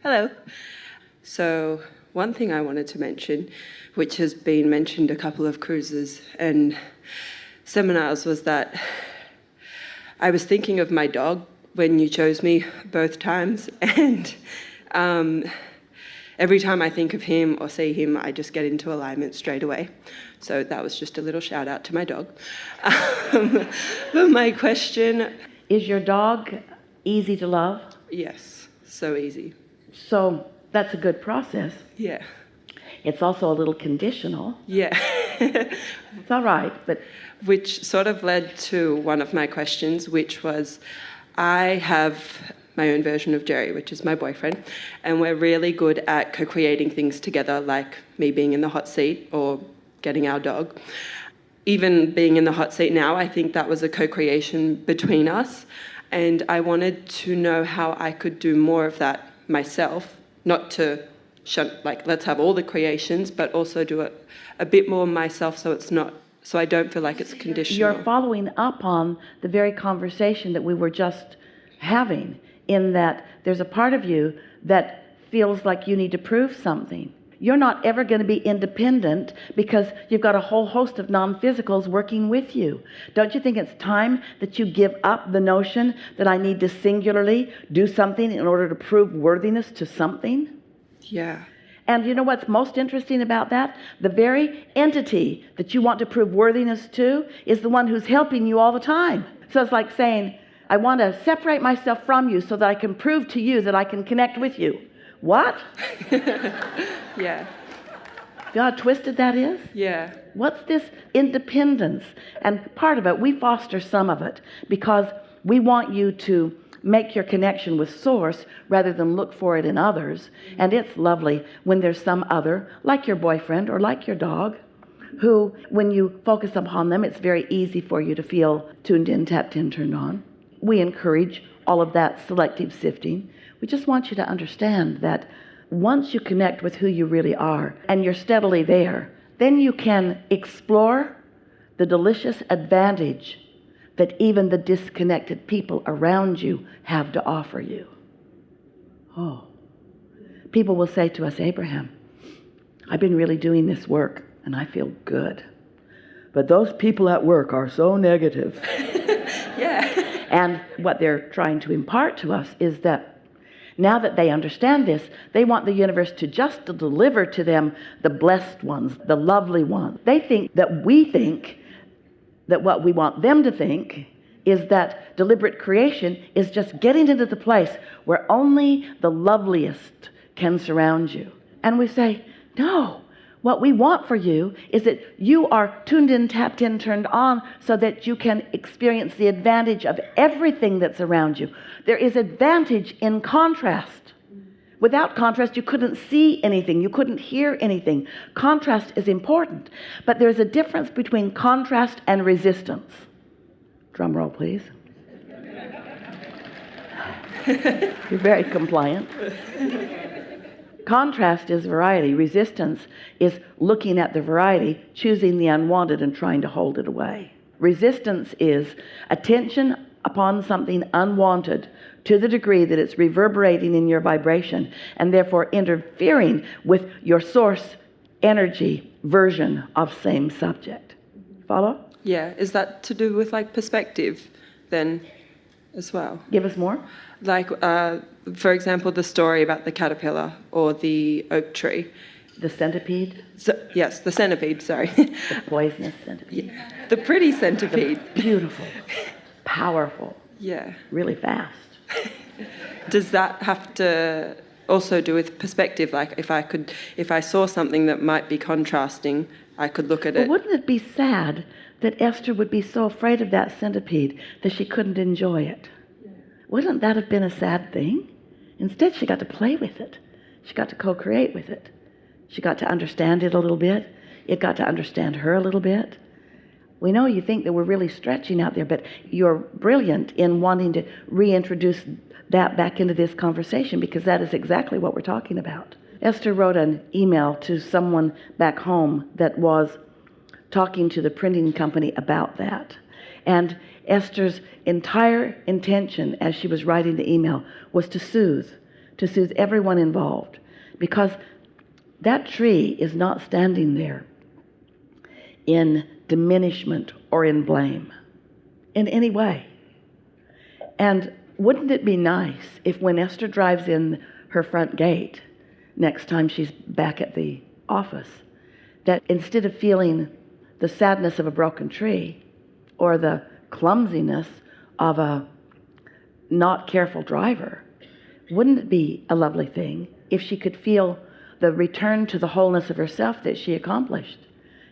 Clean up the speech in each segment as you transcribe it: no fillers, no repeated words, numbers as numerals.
Hello. So one thing I wanted to mention, which has been mentioned a couple of cruises and seminars, was that I was thinking of my dog when you chose me both times, and every time I think of him or see him, I just get into alignment straight away. So that was just a little shout out to my dog. But my question... Is your dog easy to love? Yes, so easy. So that's a good process. Yeah. It's also a little conditional. Yeah. It's all right, but... Which sort of led to one of my questions, which was, I have my own version of Jerry, which is my boyfriend, and we're really good at co-creating things together, like me being in the hot seat or getting our dog. Even being in the hot seat now, I think that was a co-creation between us, and I wanted to know how I could do more of that myself, not to let's have all the creations, but also do it a bit more myself, so I don't feel like it's conditional. You're following up on the very conversation that we were just having, in that there's a part of you that feels like you need to prove something. You're not ever going to be independent because you've got a whole host of non-physicals working with you. Don't you think it's time that you give up the notion that I need to singularly do something in order to prove worthiness to something? Yeah. And you know what's most interesting about that? The very entity that you want to prove worthiness to is the one who's helping you all the time. So it's like saying, I want to separate myself from you so that I can prove to you that I can connect with you. What? Yeah. You know how twisted that is? Yeah. What's this independence? And part of it, we foster some of it because we want you to make your connection with Source rather than look for it in others. And it's lovely when there's some other, like your boyfriend or like your dog, who, when you focus upon them, it's very easy for you to feel tuned in, tapped in, turned on. We encourage all of that selective sifting. We just want you to understand that once you connect with who you really are and you're steadily there, then you can explore the delicious advantage that even the disconnected people around you have to offer you. Oh, people will say to us, Abraham, I've been really doing this work and I feel good. But those people at work are so negative. Yeah. And what they're trying to impart to us is that now that they understand this, they want the universe to just deliver to them the blessed ones, the lovely ones. They think that we think that what we want them to think is that deliberate creation is just getting into the place where only the loveliest can surround you. And we say, no, what we want for you is that you are tuned in, tapped in, turned on so that you can experience the advantage of everything that's around you. There is advantage in contrast. Without contrast, you couldn't see anything. You couldn't hear anything. Contrast is important. But there's a difference between contrast and resistance. Drum roll, please. You're very compliant. Contrast is variety. Resistance is looking at the variety, choosing the unwanted and trying to hold it away. Resistance is attention upon something unwanted to the degree that it's reverberating in your vibration and therefore interfering with your source energy version of same subject. Follow? Yeah. Is that to do with like perspective then as well? Give us more. Like, for example, the story about the caterpillar or the oak tree. The centipede? Yes, the centipede, sorry. The poisonous centipede. Yeah. The pretty centipede. The beautiful, powerful, yeah. really fast. Does that have to also do with perspective? Like if I saw something that might be contrasting, I could look at it. But wouldn't it be sad that Esther would be so afraid of that centipede that she couldn't enjoy it? Wouldn't that have been a sad thing? Instead, she got to play with it. She got to co-create with it. She got to understand it a little bit. It got to understand her a little bit. We know you think that we're really stretching out there, but you're brilliant in wanting to reintroduce that back into this conversation because that is exactly what we're talking about. Esther wrote an email to someone back home that was talking to the printing company about that. And Esther's entire intention as she was writing the email was to soothe, to soothe everyone involved, because that tree is not standing there in diminishment or in blame in any way. And wouldn't it be nice if when Esther drives in her front gate next time she's back at the office, that instead of feeling the sadness of a broken tree or the clumsiness of a not careful driver, wouldn't it be a lovely thing if she could feel the return to the wholeness of herself that she accomplished,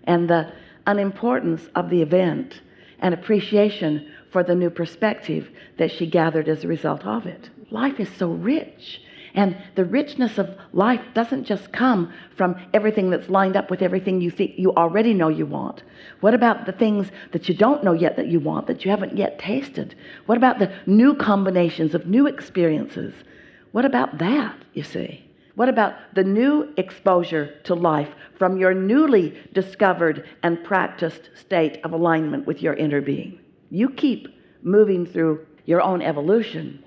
and the unimportance of the event, and appreciation for the new perspective that she gathered as a result of it? Life is so rich, and the richness of life doesn't just come from everything that's lined up with everything you think you already know you want. What about the things that you don't know yet that you want, that you haven't yet tasted? What about the new combinations of new experiences? What about that, you see? What about the new exposure to life from your newly discovered and practiced state of alignment with your inner being? You keep moving through your own evolution.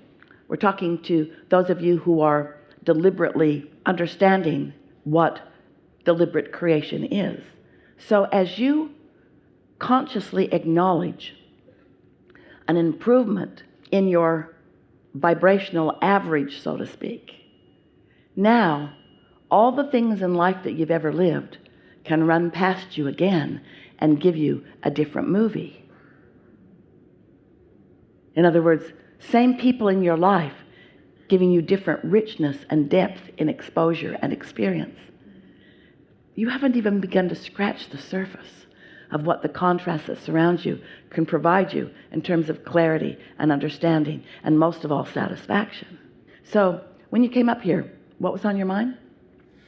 We're talking to those of you who are deliberately understanding what deliberate creation is. So as you consciously acknowledge an improvement in your vibrational average, so to speak, now all the things in life that you've ever lived can run past you again and give you a different movie. In other words, same people in your life giving you different richness and depth in exposure and experience. You haven't even begun to scratch the surface of what the contrast that surrounds you can provide you in terms of clarity and understanding, and most of all, satisfaction. So when you came up here, what was on your mind?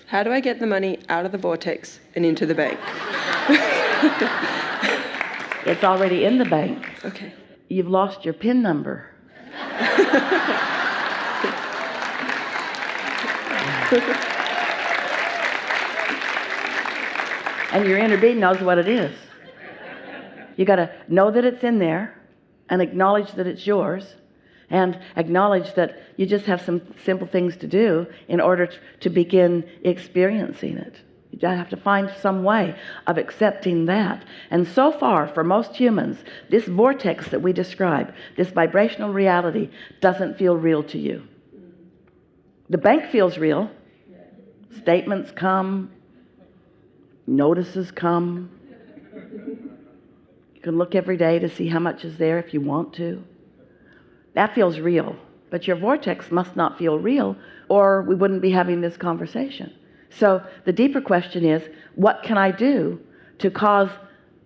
How do I get the money out of the vortex and into the bank? It's already in the bank. Okay. You've lost your PIN number. And your inner being knows what it is. You got to know that it's in there and acknowledge that it's yours, and acknowledge that you just have some simple things to do in order to begin experiencing it. You have to find some way of accepting that. And so far, for most humans, this vortex that we describe, this vibrational reality, doesn't feel real to you. The bank feels real. Statements come. Notices come. You can look every day to see how much is there if you want to. That feels real. But your vortex must not feel real, or we wouldn't be having this conversation. So the deeper question is, what can I do to cause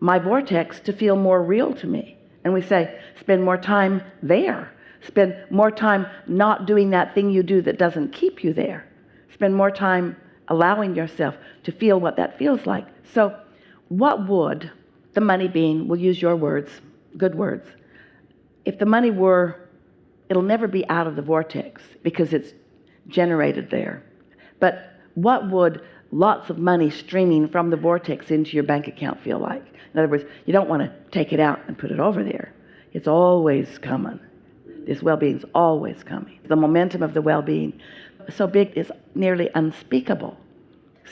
my vortex to feel more real to me? And we say, spend more time there. Spend more time not doing that thing you do that doesn't keep you there. Spend more time allowing yourself to feel what that feels like. So what would the money being, we'll use your words, good words, if the money were, it'll never be out of the vortex because it's generated there. But what would lots of money streaming from the vortex into your bank account feel like? In other words, you don't want to take it out and put it over there. It's always coming. This well-being's always coming. The momentum of the well-being so big is nearly unspeakable.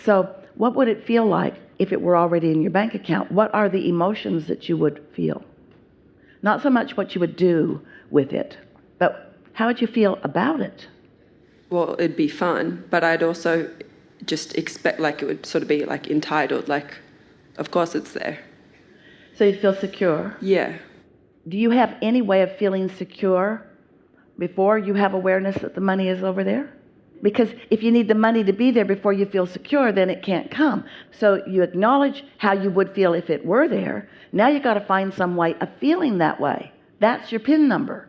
So what would it feel like if it were already in your bank account? What are the emotions that you would feel? Not so much what you would do with it, but how would you feel about it? Well, it'd be fun, but I'd also just expect like it would sort of be like entitled, like, of course it's there. So you'd feel secure? Yeah. Do you have any way of feeling secure before you have awareness that the money is over there? Because if you need the money to be there before you feel secure, then it can't come. So you acknowledge how you would feel if it were there. Now you got to find some way of feeling that way. That's your PIN number.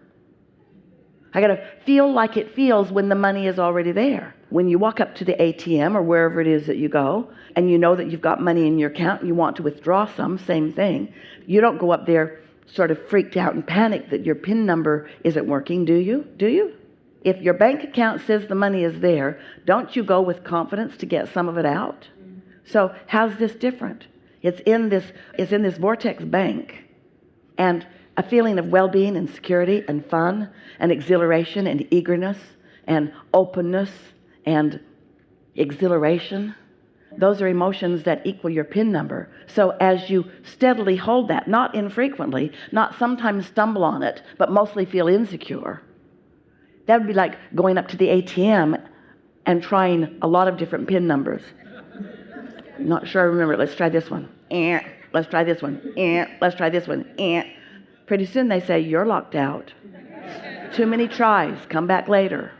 I got to feel like it feels when the money is already there. When you walk up to the ATM or wherever it is that you go, and you know that you've got money in your account and you want to withdraw some, same thing. You don't go up there sort of freaked out and panicked that your PIN number isn't working, do you? Do you? If your bank account says the money is there, don't you go with confidence to get some of it out? So how's this different? It's in this vortex bank, and a feeling of well-being and security and fun and exhilaration and eagerness and openness and exhilaration. Those are emotions that equal your PIN number. So as you steadily hold that, not infrequently, not sometimes stumble on it, but mostly feel insecure, that would be like going up to the ATM and trying a lot of different PIN numbers. Not sure I remember. Let's try this one. Let's try this one. Let's try this one. Pretty soon they say, you're locked out. Too many tries. Come back later.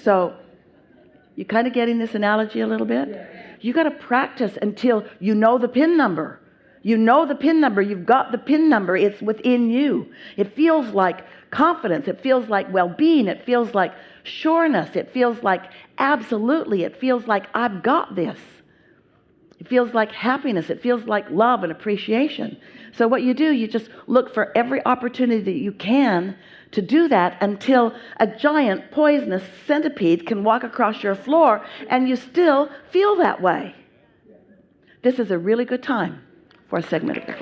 So, you kind of getting this analogy a little bit? You got to practice until you know the PIN number. You know the PIN number. You've got the PIN number. It's within you. It feels like confidence. It feels like well-being. It feels like sureness. It feels like absolutely. It feels like I've got this. It feels like happiness. It feels like love and appreciation. So what you do, you just look for every opportunity that you can to do that until a giant poisonous centipede can walk across your floor and you still feel that way. This is a really good time for a segment of this.